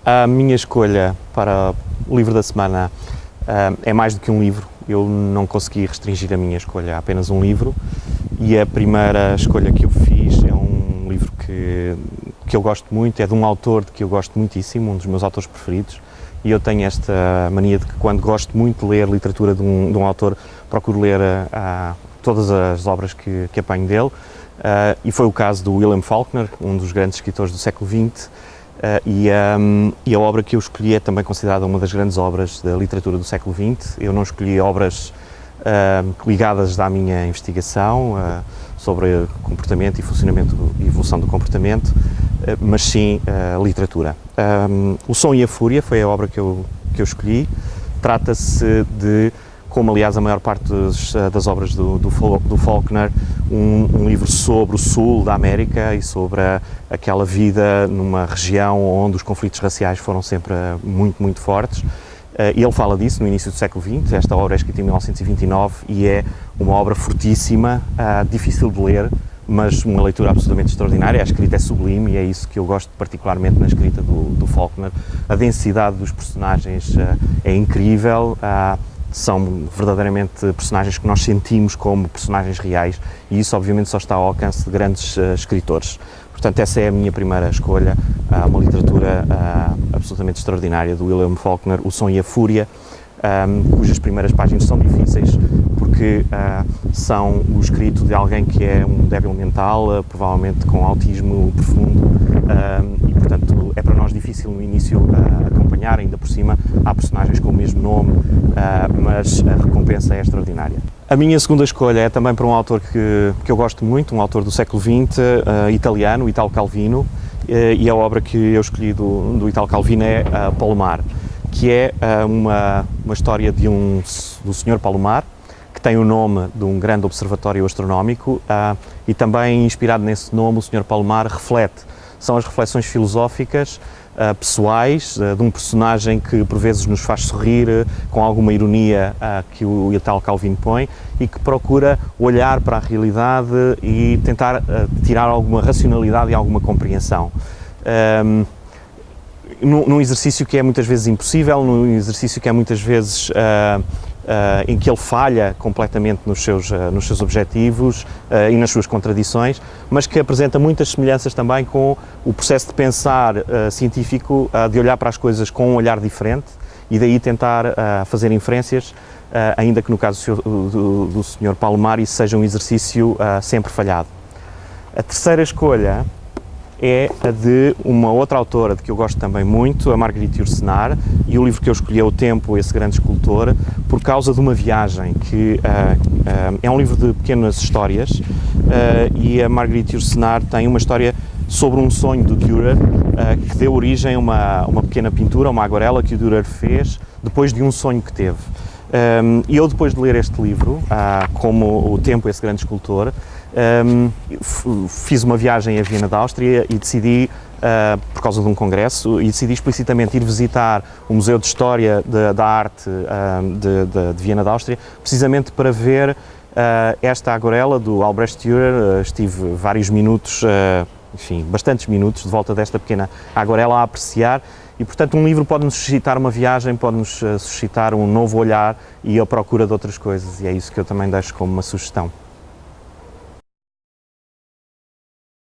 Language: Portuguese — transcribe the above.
A minha escolha para o livro da semana é mais do que um livro. Eu não consegui restringir a minha escolha a apenas um livro e a primeira escolha que eu fiz é um livro que eu gosto muito, é de um autor de que eu gosto muitíssimo, um dos meus autores preferidos, e eu tenho esta mania de que quando gosto muito de ler literatura de um autor, procuro ler todas as obras que apanho dele, e foi o caso do William Faulkner, um dos grandes escritores do século XX, e a obra que eu escolhi é também considerada uma das grandes obras da literatura do século XX. Eu não escolhi obras ligadas à minha investigação sobre comportamento e funcionamento e evolução do comportamento, mas sim literatura. O Som e a Fúria foi a obra que eu escolhi. Trata-se de, como aliás a maior parte das obras do Faulkner, um livro sobre o sul da América e sobre aquela vida numa região onde os conflitos raciais foram sempre muito, muito fortes. E ele fala disso no início do século XX. Esta obra é escrita em 1929 e é uma obra fortíssima, difícil de ler, mas uma leitura absolutamente extraordinária. A escrita é sublime e é isso que eu gosto particularmente na escrita do Faulkner. A densidade dos personagens é incrível. São verdadeiramente personagens que nós sentimos como personagens reais e isso obviamente só está ao alcance de grandes escritores. Portanto, essa é a minha primeira escolha, uma literatura absolutamente extraordinária do William Faulkner, O Som e a Fúria, cujas primeiras páginas são difíceis porque são o escrito de alguém que é um débil mental, provavelmente com autismo profundo, e portanto é para nós difícil no início acompanhar, ainda por cima há personagens com o mesmo nome, mas a recompensa é extraordinária. A minha segunda escolha é também para um autor que eu gosto muito, um autor do século XX, italiano, Italo Calvino, e a obra que eu escolhi do Italo Calvino é Palomar, que é uma história do Sr. Palomar, que tem o nome de um grande observatório astronómico, e também inspirado nesse nome o Sr. Palomar são as reflexões filosóficas pessoais de um personagem que por vezes nos faz sorrir com alguma ironia que o Italo Calvino põe e que procura olhar para a realidade e tentar tirar alguma racionalidade e alguma compreensão. Num exercício que é muitas vezes impossível, num exercício que é muitas vezes em que ele falha completamente nos seus objetivos e nas suas contradições, mas que apresenta muitas semelhanças também com o processo de pensar científico, de olhar para as coisas com um olhar diferente e daí tentar fazer inferências, ainda que no caso do Sr. Palomar isso seja um exercício sempre falhado. A terceira escolha é a de uma outra autora de que eu gosto também muito, a Marguerite Yourcenar, e o livro que eu escolhi é O Tempo, esse grande escultor, por causa de uma viagem que é um livro de pequenas histórias, e a Marguerite Yourcenar tem uma história sobre um sonho do Dürer, que deu origem a uma pequena pintura, uma aguarela que o Dürer fez depois de um sonho que teve. E eu, depois de ler este livro, como O Tempo, esse grande escultor, fiz uma viagem a Viena da Áustria e decidi, por causa de um congresso, decidi explicitamente ir visitar o Museu de História da Arte de Viena da Áustria, precisamente para ver esta aguarela do Albrecht Dürer. Estive vários minutos, enfim, bastantes minutos de volta desta pequena aguarela a apreciar. E, portanto, um livro pode-nos suscitar uma viagem, pode-nos suscitar um novo olhar e a procura de outras coisas, e é isso que eu também deixo como uma sugestão.